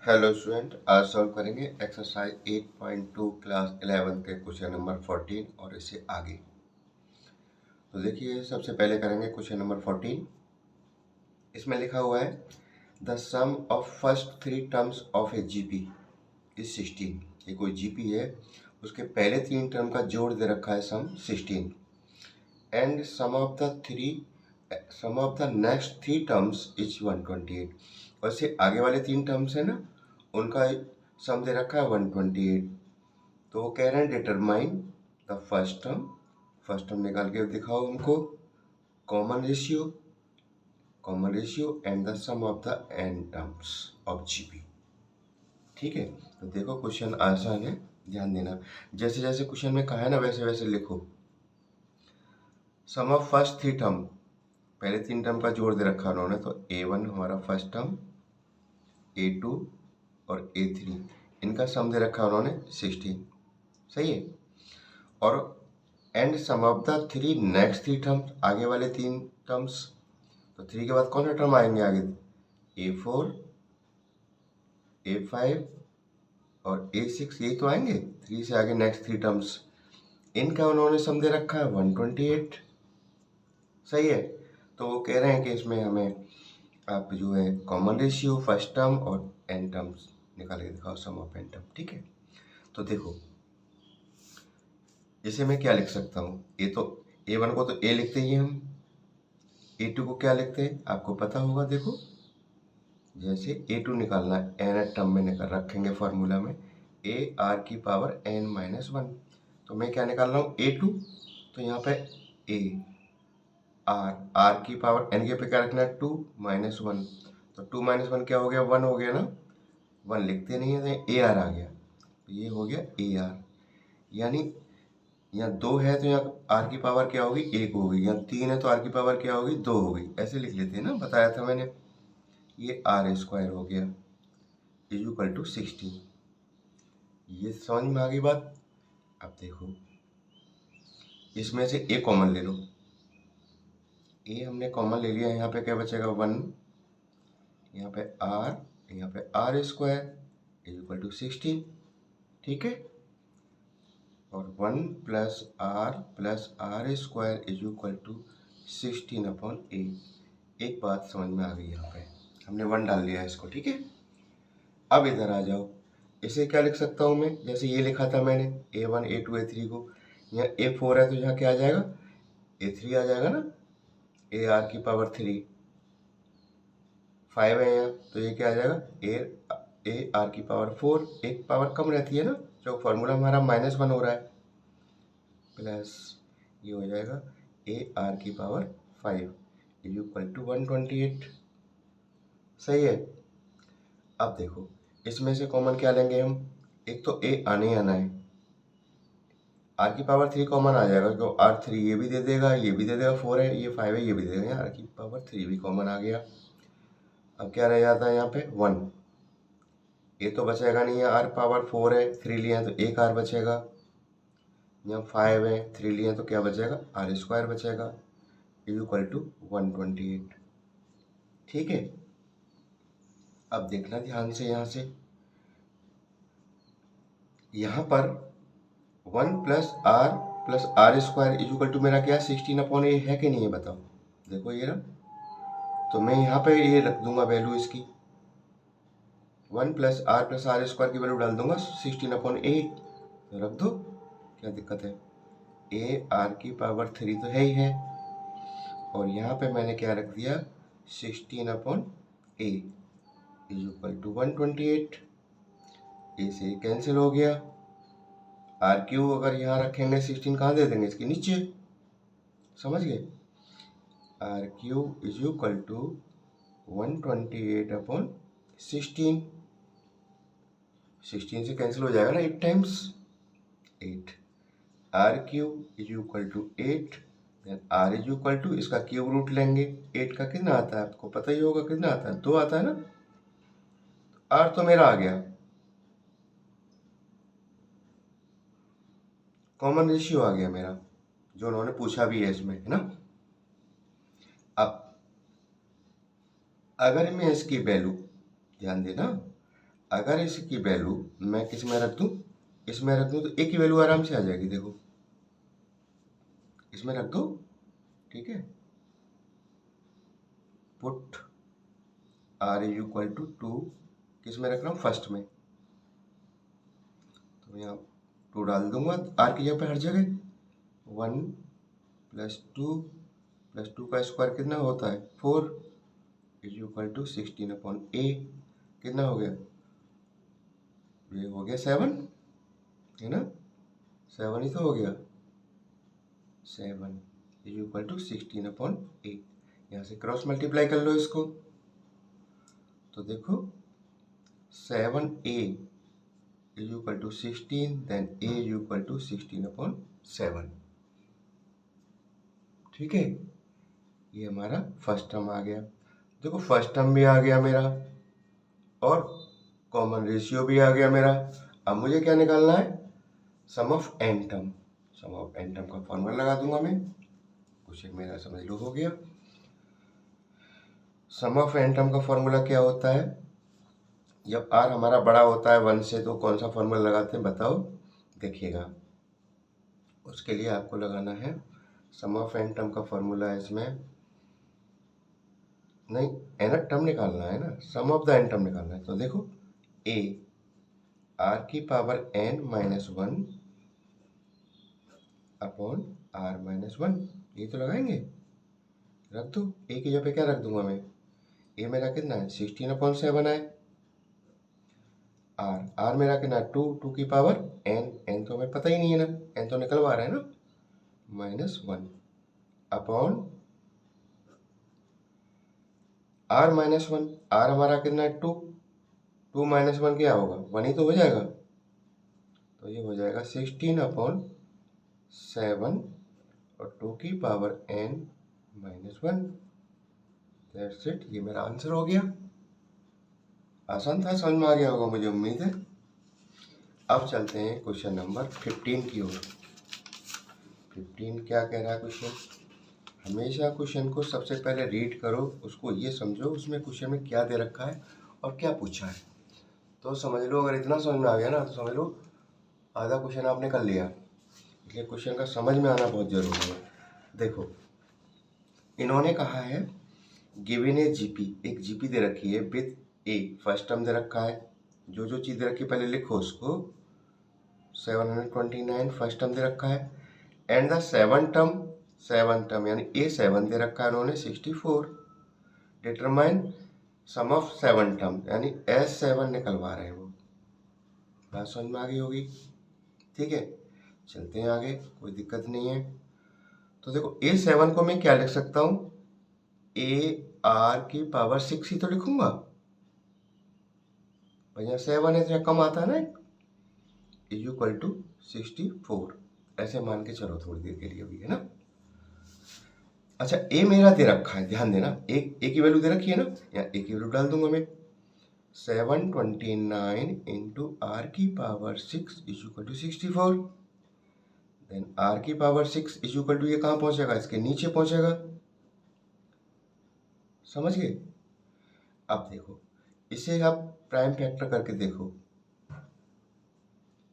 Hello student, आज solve करेंगे exercise 8.2 class 11 के क्वेश्चन नंबर 14 और इससे आगे। तो देखिए, सबसे पहले करेंगे क्वेश्चन नंबर 14। इसमें लिखा हुआ है the sum of first 3 terms of a GP is 16। ये कोई जीपी है, उसके पहले 3 टर्म का जोड़ दे रखा है sum 16 and sum of the next 3 terms is 128। और इससे आगे वाले 3 टर्म्स है ना, उनका सम दे रखा है 128। तो वो कह रहे हैं डिटरमाइन द फर्स्ट टर्म निकाल के दिखाओ हमको, common ratio and the sum of the n terms of GP. ठीक है, तो देखो क्वेश्चन आसान है, ध्यान देना। जैसे जैसे क्वेश्चन में कहा है ना, वैसे वैसे लिखो। सम ऑफ फर्स्ट 3 टर्म, पहले 3 टर्म का जोड़ दे रखा उन्होंने, तो a1 हमारा फर्स्ट टर्म, a2 और a3 इनका सम दे रखा उन्होंने 16। सही है। और and sum of the 3 next 3 terms, आगे वाले 3 टर्म्स। तो 3 के बाद कौन सा टर्म आएंगे आगे? a4, a5 और a6, यही तो आएंगे। 3 से आगे नेक्स्ट 3 टर्म्स, इनका उन्होंने सम दे रखा है 128। सही है। तो वो कह रहे हैं कि इसमें हमें आप जो है कॉमन रेशियो, फर्स्ट टर्म और एन टर्म्स निकाल के दिखाओ, सम ऑफ एन टर्म। ठीक है, तो देखो इसे मैं क्या लिख सकता हूँ। a1 को तो a लिखते ही हम, a2 को क्या लिखते हैं आपको पता होगा। देखो जैसे a2 निकालना है, एन टर्म में निकाल रखेंगे फॉर्मूला में, ar⁻n-1। तो मैं क्या निकाल रहा हूँ a2, तो यहाँ पे a r n के पे क्या रखना है 2 - 1। तो 2 - 1 क्या हो गया? 1 हो गया ना। 1 लिखते नहीं है तो AR आ गया, तो ये हो गया AR। यानी यहाँ 2 है तो यहाँ R की पावर क्या होगी? 1 होगी। यहाँ 3 है तो R की पावर क्या होगी? 2 होगी। ऐसे लिख लेते हैं ना, बताया था मैंने। ये r² हो गया = 16। ये समझ में आ गई बात। अब देखो इसमें से a कॉमन ले लो। a हमने कॉमन ले लिया, यहाँ पे क्या बचेगा? 1, यहाँ पे r, यहाँ पे r² = 16। ठीक है। और 1 + r + r² = 16/8। एक बात समझ में आ गई, यहाँ पे हमने 1 डाल लिया है इसको। ठीक है, अब इधर आ जाओ। इसे क्या लिख सकता हूँ मैं? जैसे ये लिखा था मैंने a1 a2 a3 को, यहाँ a4 है तो यहाँ क्या आ जाएगा? a3 आ जाएगा ना। ar⁻3, 5 है यहाँ तो ये क्या आ जाएगा? ar⁻4। एक पावर कम रहती है ना, जो फॉर्मूला हमारा -1 हो रहा है, प्लस ये हो जाएगा ar⁻5 = 128। सही है। अब देखो इसमें से कॉमन क्या लेंगे हम? एक तो a आने ही आना है, r⁻3 कॉमन आ जाएगा, तो r3 ये भी दे देगा, ये भी दे देगा। 4 है, ये 5 है, ये भी दे देगा, r⁻3 भी कॉमन आ गया। अब क्या रह जाता है यहाँ पे? 1। ये तो बचेगा नहीं है, r⁻4 है, 3 लिया तो एक r बचेगा। यहाँ 5 है, 3 लिया तो क्या बचेगा? r² बचेगा = 128। ठीक है। अब देखना ध्यान से, यहाँ पर 1 + r + r² = मेरा क्या? 16/8 है कि नहीं है बताओ। देखो ये रहा, तो मैं यहाँ पे ये रख दूंगा वैल्यू इसकी, 1 + r + r² की वैल्यू डाल दूंगा 16/8। तो रख दो, क्या दिक्कत है? ar⁻3 तो है ही है, और यहाँ पे मैंने क्या रख दिया? 16/8 = 128। ए से कैंसिल हो गया। r³ अगर यहाँ रखेंगे 16 कहाँ दे देंगे? इसके नीचे। समझ गए? r³ = 128/16। 16 से कैंसिल हो जाएगा ना 8 टाइम्स 8। r³ = 8, r इसका क्यूब रूट लेंगे। 8 का कितना आता है आपको पता ही होगा, कितना आता है? 2 आता है ना। r तो मेरा आ गया, कॉमन रेशियो आ गया मेरा, जो उन्होंने पूछा भी है इसमें, है ना। अब अगर मैं इसकी वैल्यू, ध्यान देना, अगर इसकी वैल्यू मैं किस में रख दूं, इसमें रख दूं, तो ए की वैल्यू आराम से आ जाएगी। देखो इसमें रख दो, ठीक है। Put r is equal to 2, किस में रख रहा हूँ, फर्स्ट में। तो यहाँ 2 डाल दूंगा आर की जगह पे हर जगह। 1 + 2 + 2 का स्क्वायर कितना होता है, 4 इज इक्वल टू 16/a। कितना हो गया, ये हो गया 7, है ना, 7 ही तो हो गया। 7 इज इक्वल टू 16/a। यहाँ से क्रॉस मल्टीप्लाई कर लो इसको, तो देखो 7a is equal to 16, then a is equal to 16/7। ठीक है, ये हमारा फर्स्ट टर्म आ गया। देखो फर्स्ट टर्म भी आ गया मेरा और कॉमन रेशियो भी आ गया मेरा। अब मुझे क्या निकालना है, sum of n term. Sum of n term का फॉर्मूला लगा दूंगा मैं, क्वेश्चन मेरा समझ लो हो गया। सम ऑफ एन टर्म का फॉर्मूला क्या होता है, जब आर हमारा बड़ा होता है 1 से, तो कौन सा फॉर्मूला लगाते हैं बताओ, देखिएगा। उसके लिए आपको लगाना है सम ऑफ एन टर्म का फॉर्मूला है इसमें, नहीं एन टर्म निकालना है ना, सम ऑफ द एन टर्म निकालना है। तो देखो ए आर की पावर n - 1 अपॉन r - 1, ये तो लगाएंगे। रख दो, ए की जगह पे क्या रख दूंगा मैं, ए मेरा कितना है 16/7 है। आर मेरा कितना है 2, 2 की पावर n तो हमें पता ही नहीं है ना, n तो निकलवा रहा है ना, -1 अपॉन r - 1। r हमारा कितना है 2, 2 - 1 क्या होगा, 1 ही तो हो जाएगा। तो ये हो जाएगा 16/7 और 2 की पावर n - 1। दैट्स इट, ये मेरा आंसर हो गया। आसान था, समझ में आ गया होगा मुझे उम्मीद है। अब चलते हैं क्वेश्चन नंबर 15 की ओर। 15 क्या कह रहा है क्वेश्चन, हमेशा क्वेश्चन को सबसे पहले रीड करो, उसको ये समझो उसमें क्वेश्चन में क्या दे रखा है और क्या पूछा है, तो समझ लो। अगर इतना समझ में आ गया ना, तो समझ लो आधा क्वेश्चन आपने कर लिया। इसलिए क्वेश्चन का समझ में आना बहुत जरूरी है। देखो इन्होंने कहा है गिवन ए जीपी, एक जीपी दे रखी है विथ ए, फर्स्ट टर्म दे रखा है। जो जो चीज़ दे रखी है पहले लिखो उसको। 729 फर्स्ट टर्म दे रखा है, एंड द सेवन टर्म यानी ए 7 दे रखा है उन्होंने 64। डिटरमाइन सम ऑफ 7 टर्म यानी S7 निकलवा रहे हैं वो। बात समझ में आ गई होगी, ठीक है। चलते हैं आगे, कोई दिक्कत नहीं है। तो देखो A7 को मैं क्या लिख सकता हूँ, AR की पावर 6 ही तो लिखूंगा भैया, 7 है तो कम आता है ना, इज इक्वल टू 64, ऐसे मान के चलो थोड़ी देर के लिए भी, है ना। अच्छा ए मेरा दे रखा है, ध्यान देना, ए की वैल्यू दे रखी है ना, यहाँ ए की वैल्यू डाल दूंगा मैं। 729 इंटू आर की power 6 is equal to 64। Then r की पावर 6 इज इक्वल टू, ये कहाँ पहुंचेगा, इसके नीचे पहुंचेगा, समझ गए। अब देखो इसे आप प्राइम फैक्टर करके देखो,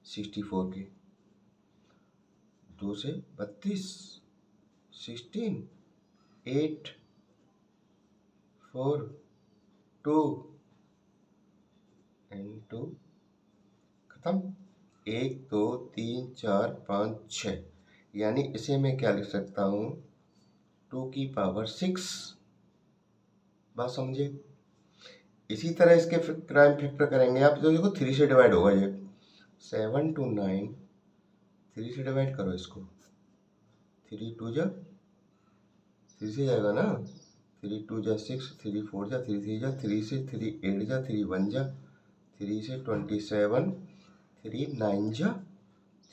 64 के 2 से 32, 16, 8, 4, 2 इंटू खत्म, 1 2 3 4 5 6, यानी इसे मैं क्या लिख सकता हूँ 2 की पावर 6। बात समझे। इसी तरह इसके प्राइम फैक्टर करेंगे आप, तो देखो 3 से डिवाइड होगा ये, 7 to 9, 3 से डिवाइड करो इसको, 3 2 जा 3 से जाएगा ना, 3 2 जा 6, 3 4 जा 3 3 जा 3 से 3 8 जा 3 1 जा 3 से 27, 3 9 जा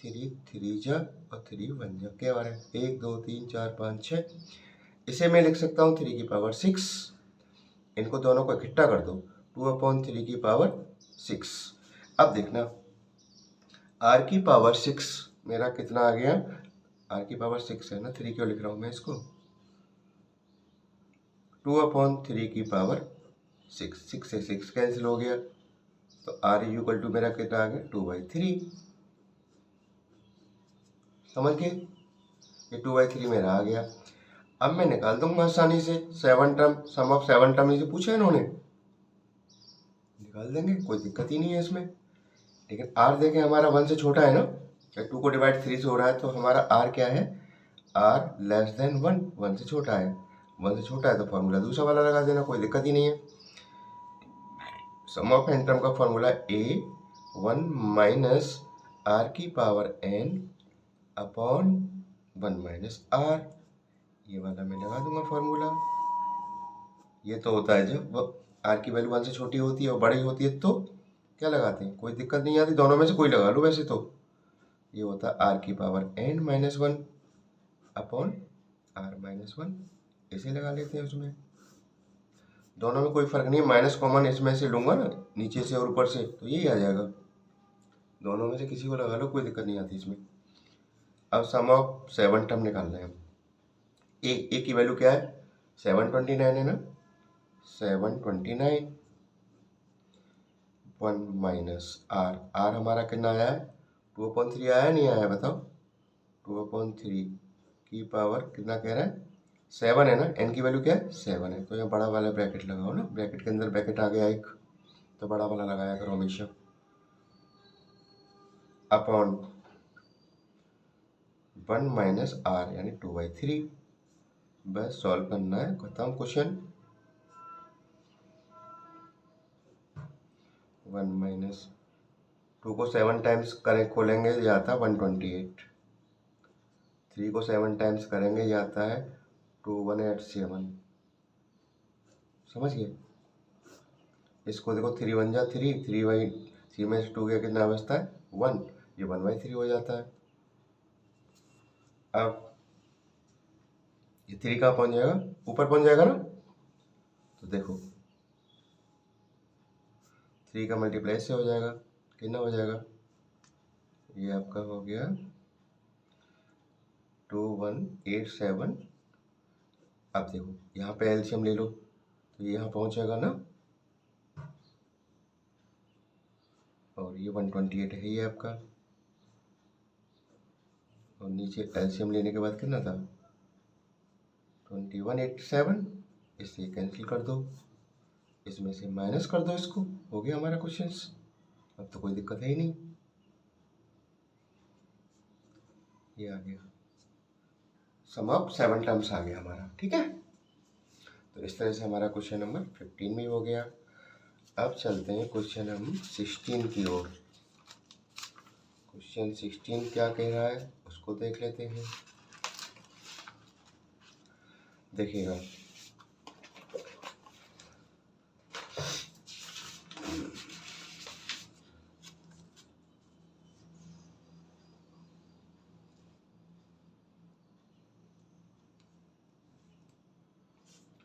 3 3 जा और 3 1 जा, क्या बार है 1 2 3 4 5 6। इसे मैं लिख सकता हूँ 3 की पावर 6, इनको दोनों को इकट्ठा कर दो, 2/3 की पावर 6। अब देखना आर की पावर 6 मेरा कितना आ गया, आर की पावर 6 है ना, 3 क्यों लिख रहा हूँ मैं इसको, 2/3 की पावर 6, 6 से 6 कैंसिल हो गया, तो आर इज इक्वल टू मेरा कितना आ गया 2/3। समझ गए, ये 2/3 मेरा आ गया। अब मैं निकाल दूंगा आसानी से 7 टर्म, सम ऑफ 7 टर्म इसे पूछा इन्होंने, निकाल देंगे, कोई दिक्कत ही नहीं है इसमें। लेकिन आर देखें हमारा 1 से छोटा है ना, 2 को डिवाइड 3 से हो रहा है, तो हमारा आर क्या है, आर लेस देन 1, 1 से छोटा है। 1 से छोटा है तो फॉर्मूला दूसरा वाला लगा देना, कोई दिक्कत ही नहीं है। सम ऑफ n टर्म का फॉर्मूला a 1 माइनस आर की power n upon 1 minus r, ये वाला मैं लगा दूंगा फॉर्मूला। ये तो होता है जब आर की वैल्यू 1 से छोटी होती है और बड़ी होती है तो क्या लगाते हैं, कोई दिक्कत नहीं आती, दोनों में से कोई लगा लो वैसे तो। ये होता है आर की power n minus 1 upon r minus 1, इसे लगा लेते हैं उसमें। दोनों में कोई फर्क नहीं है, माइनस कॉमन इसमें से लूंगा ना, नीचे से और ऊपर से, तो यही आ जाएगा। दोनों में से किसी को लगा लो, कोई दिक्कत नहीं आती इसमें। अब सम ऑफ 7 टर्म निकालना है हम। ए की वैल्यू क्या है, 729 है ना, 729 1 माइनस आर, आर हमारा कितना आया है 2/3 आया नहीं आया बताओ, 2/3 की पावर कितना कह रहा है 7 है ना, n की वैल्यू क्या है 7 है, तो यहाँ बड़ा वाला ब्रैकेट लगाओ ना, ब्रैकेट के अंदर ब्रैकेट आ गया एक, तो बड़ा वाला लगाया करो हमेशा, अपॉन 1 माइनस आर यानी 2/3। बस सॉल्व करना है, खत्म क्वेश्चन। 1 माइनस 2 को 7 टाइम्स करें खोलेंगे ये आता है 128, 3 को 7 टाइम्स करेंगे ये आता है 2187। समझ गए, इसको देखो 3 1 जा 3, 3 में से 2 के कितना बचता है 1, ये 1/3 हो जाता है। अब ये 3 कहाँ पहुंच जाएगा, ऊपर पहुंच जाएगा ना, तो देखो 3 का मल्टीप्लाई से हो जाएगा, कितना हो जाएगा, ये आपका हो गया 2187। अब देखो यहाँ पे एलसीएम ले लो, तो ये यहाँ पहुंचेगा ना, और ये 128 है ये आपका, और नीचे एलसीएम लेने के बाद कितना था 2187, इससे कैंसिल कर दो, इसमें से माइनस कर दो, इसको हो गया हमारा क्वेश्चन। अब तो कोई दिक्कत है ही नहीं, ये आ गया सम ऑफ 7 टर्म्स आ गया हमारा, ठीक है। तो इस तरह से हमारा क्वेश्चन नंबर 15 भी हो गया। अब चलते हैं क्वेश्चन नंबर 16 की ओर। क्वेश्चन 16 क्या कह रहा है उसको देख लेते हैं। देखिएगा,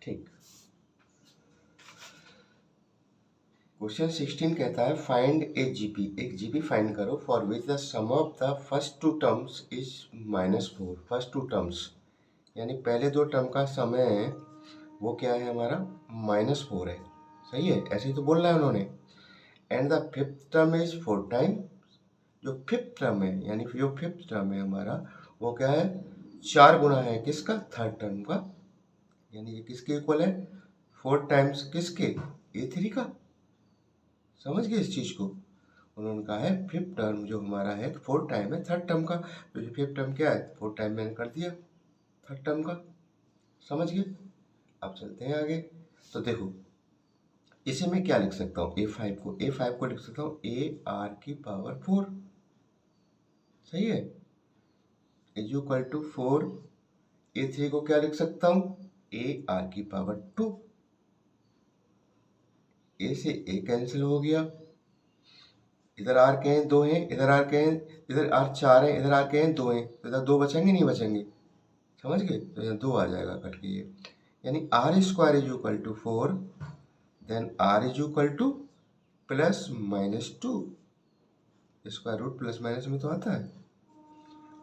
ठीक, क्वेश्चन 16 कहता है फाइंड ए जीपी, एक जीपी फाइंड करो for which the sum of the first 2 terms is -4। First 2 terms यानी पहले 2 टर्म का समय वो क्या है हमारा -4 है, सही है, ऐसे ही तो बोल रहा है उन्होंने। And the fifth term is 4 time, जो फिफ्थ टर्म है यानी जो फिफ्थ टर्म है हमारा वो क्या है 4 गुना है किसका, थर्ड टर्म का, यानी ये किसके इक्वल है 4 टाइम्स किसके A3 का। समझ गए इस चीज को, उन्होंने कहा है फिफ्थ टर्म जो हमारा है 4 टाइम है थर्ड टर्म का, तो जो फिफ्थ टर्म क्या है 4 टाइम मैंने कर दिया थर्ड टर्म का। समझ गए, अब चलते हैं आगे। तो देखो इसे मैं क्या लिख सकता हूँ, A5 को लिख सकता हूँ AR की पावर 4, सही है, इज इक्वल टू 4। A3 को क्या लिख सकता हूँ AR की पावर 2, A से A कैंसिल हो गया, इधर आर के हैं 2 हैं, इधर आर के हैं, इधर आर 4 हैं, इधर आर के हैं 2 हैं, तो इधर 2 बचेंगे नहीं बचेंगे, समझ गए, तो यहाँ 2 आ जाएगा कट के ये, यानी r square is equal to 4, then r is equal to plus minus 2, square root plus minus में तो आता है,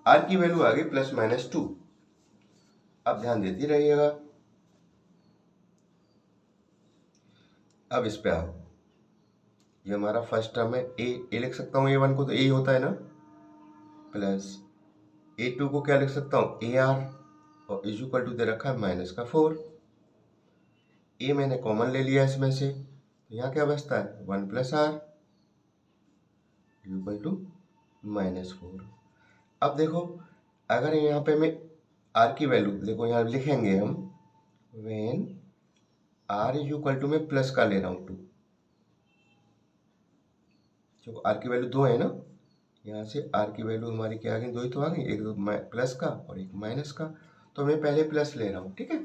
आर की वैल्यू आ गई प्लस माइनस 2। अब ध्यान देती रहिएगा, अब इस पे आओ, ये हमारा फर्स्ट टर्म है, ए लिख सकता हूँ A1 को, तो ए होता है ना, प्लस A2 को क्या लिख सकता हूँ, AR, और इज इक्वल टू दे रखा है -4। ए मैंने कॉमन ले लिया इसमें से, तो यहाँ क्या बचता है 1 + R इक्वल टू -4। अब देखो, अगर यहाँ पे मैं R की वैल्यू देखो यहाँ लिखेंगे हम, when R is equal to, मैं प्लस का ले रहा हूँ 2, जो R की वैल्यू 2 है ना, यहाँ से R की वैल्यू हमारी क्या आ गई, 2 ही तो आ गई, एक तो प्लस का और एक माइनस का, तो मैं पहले प्लस ले रहा हूँ, ठीक है।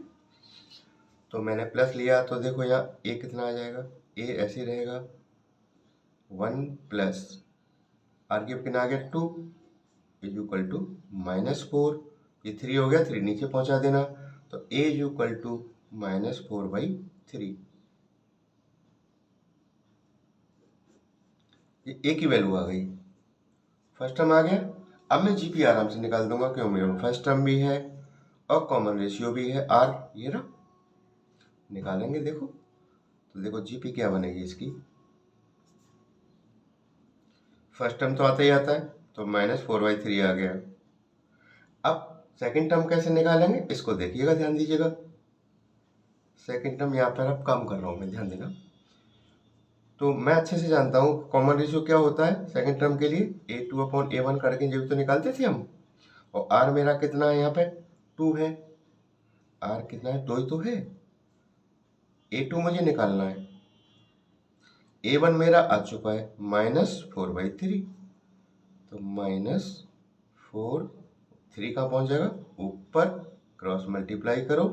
तो मैंने प्लस लिया, तो देखो यहाँ ए कितना आ जाएगा, ए ऐसे रहेगा 1 प्लस R की कितना आ गया 2 इज इक्वल टू -4, ये 3 हो गया, 3 नीचे पहुंचा देना, तो a इज इक्वल टू -4/3, ये a की वैल्यू आ गई, फर्स्ट टर्म आ गया। अब मैं जीपी आराम से निकाल दूंगा, क्यों, मेरे फर्स्ट टर्म भी है और कॉमन रेशियो भी है r, ये ना निकालेंगे। देखो तो देखो जीपी क्या बनेगी इसकी, फर्स्ट टर्म तो आता ही आता है, तो -4/3 आ गया। अब सेकंड टर्म कैसे निकालेंगे, इसको देखिएगा, ध्यान दीजिएगा। सेकंड टर्म यहाँ पर अब काम कर रहा हूँ मैं, ध्यान देना। तो मैं अच्छे से जानता हूँ कॉमन रेशियो क्या होता है सेकंड टर्म के लिए, A2/A1 करके जब तो निकालते थे हम, और R मेरा कितना है यहाँ पे 2 है, R कितना है 2 ही तो है, A2 मुझे निकालना है, A1 मेरा आ चुका है -4/3, तो -4, 3 कहाँ पहुँच जाएगा ऊपर, क्रॉस मल्टीप्लाई करो,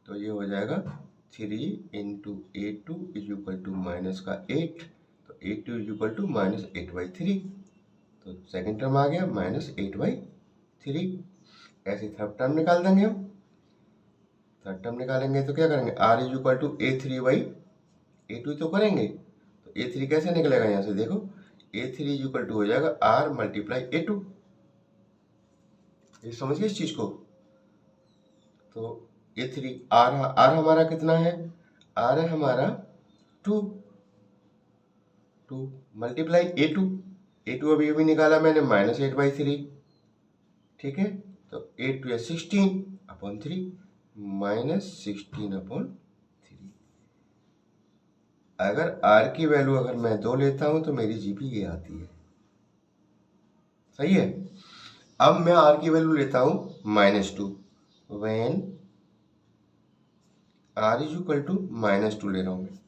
तो ये हो जाएगा 3 × A2 इज इक्वल टू -8, तो A2 इज इक्वल टू -8/3, तो सेकंड टर्म आ गया -8/3। ऐसे थर्ड टर्म निकाल देंगे हम, थर्ड टर्म निकालेंगे तो क्या करेंगे, R is equal to A3/A2 तो करेंगे, तो A3 कैसे निकलेगा यहाँ से, देखो A3 इज इक्वल टू हो जाएगा R × A2, ये समझिए इस चीज को। तो A3 R हमारा कितना है, R है हमारा 2 मल्टीप्लाई A2 अभी निकाला मैंने -8/3, ठीक है, तो 8 × 16/3 -16/3। अगर R की वैल्यू अगर मैं 2 लेता हूं तो मेरी जीपी ये आती है, सही है। अब मैं R की वैल्यू लेता हूं -2, when R is equal to -2 ले रहा हूं मैं,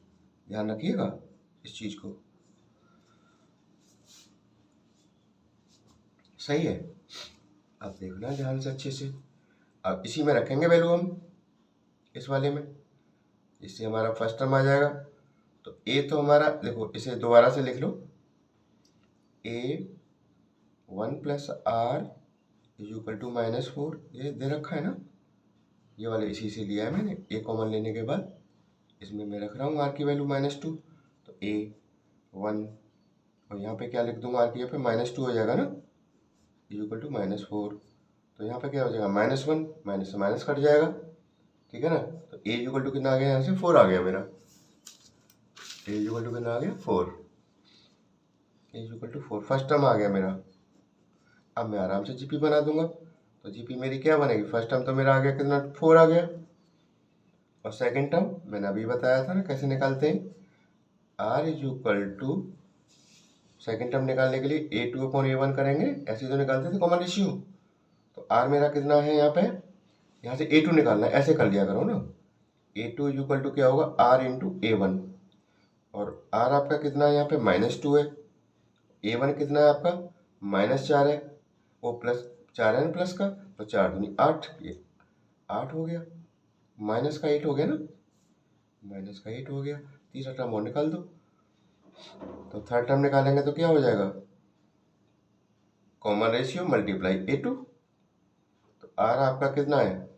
ध्यान रखिएगा इस चीज को, सही है। अब देखना ध्यान से अच्छे से, अब इसी में रखेंगे वैल्यू हम, इस वाले में, इससे हमारा फर्स्ट टर्म आ जाएगा। तो ए तो हमारा देखो, इसे दोबारा से लिख लो, A1 + R is equal to -4, ये दे रखा है ना, ये वाले इसी से लिया है मैंने, ए कॉमन लेने के बाद इसमें मैं रख रहा हूँ R की वैल्यू -2, तो A1, और यहाँ पे क्या लिख दूंगा, R की यहाँ पे -2 हो जाएगा ना, इज इक्वल टू -4, तो यहाँ पे क्या हो जाएगा -1, माइनस से माइनस कट जाएगा, ठीक है ना। तो A इज इक्वल टू कितना आ गया, यहाँ से 4 आ गया मेरा, A इज इक्वल टू कितना आ गया 4, A is equal to 4, first term आ गया मेरा। अब मैं आराम से जीपी बना दूंगा, तो जीपी मेरी क्या बनेगी, फर्स्ट टर्म तो मेरा आ गया कितना 4 आ गया, और सेकंड टर्म मैंने अभी बताया था ना कैसे निकालते हैं, R is equal to, second term निकालने के लिए A2/A1 करेंगे, ऐसे तो निकालते थे कॉमन रेशियो, तो R मेरा कितना है यहाँ पे, यहाँ से A2 निकालना है, ऐसे कर लिया करो ना, A2 इज इक्वल टू क्या होगा R × A1, और R आपका कितना है यहाँ पे -2 है, A1 कितना है आपका -4 है, वो +4 है ना प्लस का, तो 4 दूनी 8, ये 8 हो गया, माइनस का 8 हो गया ना, माइनस का 8 हो गया, तीसरा टर्म और निकाल दो, तो थर्ड टर्म निकालेंगे तो क्या हो जाएगा, कॉमन रेशियो मल्टीप्लाई A2, तो R आपका कितना है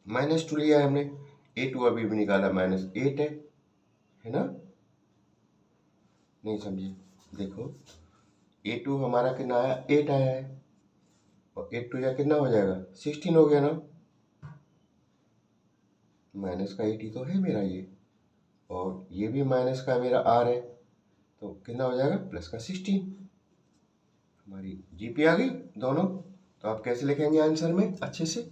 -2 लिया है हमने, A2 अभी भी निकाला -8 है ना, नहीं समझे, देखो A2 हमारा कितना आया 8 आया है, और 8 टू या कितना हो जाएगा 16 हो गया ना, माइनस का 8 ही तो है मेरा ये, और ये भी माइनस का मेरा R है, तो कितना हो जाएगा प्लस का 16। हमारी जीपी आ गई दोनों। तो आप कैसे लिखेंगे आंसर में अच्छे से,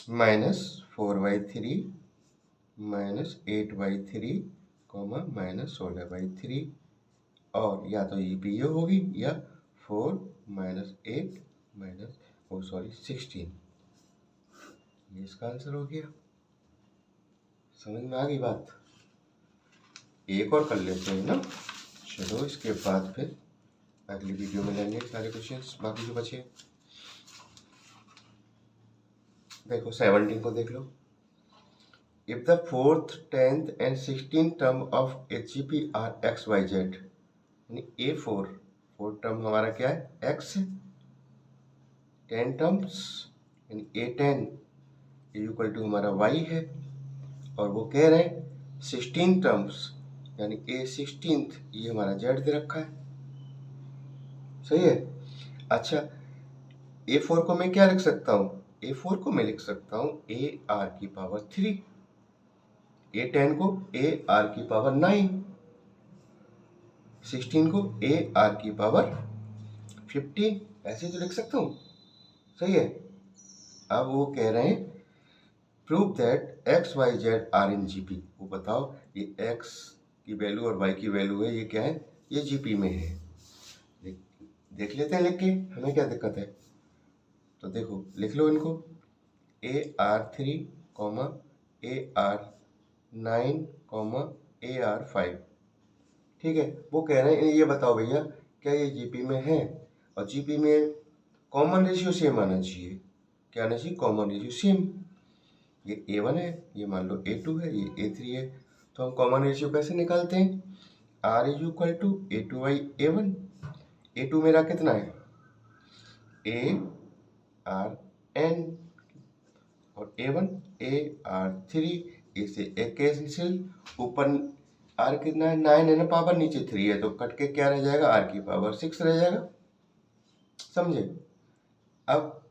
-4/3 -8/3 -16/3, और या तो जीपी ये होगी या 4 -8 -16, ये इसका आंसर हो गया। समझ में आ गई बात। एक और कर लेते हैं ना, चलो इसके बाद फिर अगली वीडियो में लेंगे सारे क्वेश्चंस बाकी जो बचे। देखो 17 को देख लो। If the 4th 10th and 16th term of a GP are XYZ, यानी A4 फोर्थ टर्म हमारा क्या है x है, 10 टर्म्स यानी A10 इक्वल टू हमारा y है, और वो कह रहे हैं 16 टर्म्स यानी A16 ये हमारा z दे रखा है। सही है। अच्छा A4 को मैं क्या लिख सकता हूँ, A4 को मैं लिख सकता हूँ AR⁻3, A10 को AR⁻9, 16 को AR⁻15, ऐसे तो लिख सकता हूँ। सही है। अब वो कह रहे हैं prove that XYZ are in GP. वो बताओ ये x की वैल्यू और y की वैल्यू है, ये क्या है, ये जीपी में है। देख लेते हैं लिख के, हमें क्या दिक्कत है। तो देखो लिख लो इनको, AR3, AR9, AR5। ठीक है। वो कह रहे हैं ये बताओ भैया क्या ये जीपी में है, और जीपी में कॉमन रेशियो सेम आना चाहिए। क्या आना चाहिए, कॉमन रेशियो सेम। ये A1 है, ये मान लो A2 है, ये A3 है। तो हम कॉमन रेशियो कैसे निकालते हैं, R = A2/A1। A2 मेरा कितना है, ARN, और A1 AR3, इसे एक कैंसिल, ऊपर R कितना है 9 है ना पावर, नीचे 3 है, तो कट के क्या रह जाएगा, R⁻6 रह जाएगा। समझे। अब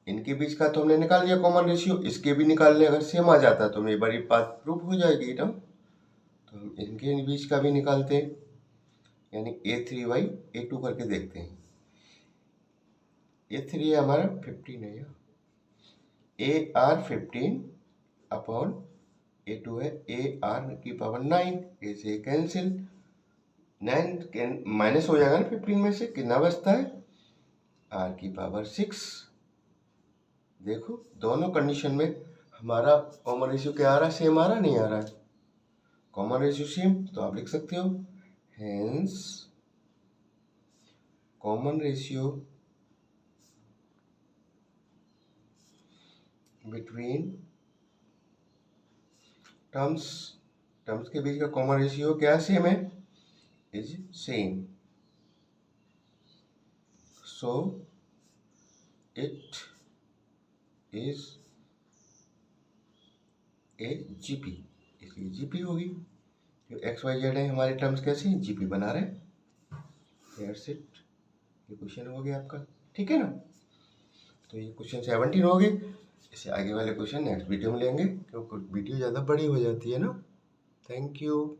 इनके बीच का तो हमने निकाल लिया कॉमन रेशियो, इसके भी निकाल लिया। अगर सेम आ जाता तो मेरी बड़ी बात प्रूफ हो जाएगी ना। तो हम इनके बीच का भी निकालते हैं, यानी A3/A2 करके देखते हैं। A3 है हमारा 15 है, AR15 अपॉन A2 है AR⁻9, इसे कैंसिल, 9 माइनस हो जाएगा ना 15 में से, कितना बचता है R⁻6। देखो दोनों कंडीशन में हमारा कॉमन रेशियो क्या आ रहा है, सेम आ रहा है, नहीं आ रहा है, कॉमन रेशियो सेम। तो आप लिख सकते हो hence common ratio between terms के बीच का कॉमन रेशियो क्या सेम है, is same, so it is a GP, इसलिए जीपी होगी। जो XYZ है हमारे टर्म्स कैसे हैं, जीपी बना रहे हैं। दैट्स इट, ये क्वेश्चन हो गया आपका। ठीक है ना। तो ये क्वेश्चन 17 हो गए। इससे आगे वाले क्वेश्चन नेक्स्ट वीडियो में लेंगे, क्योंकि वीडियो ज़्यादा बड़ी हो जाती है ना। Thank you.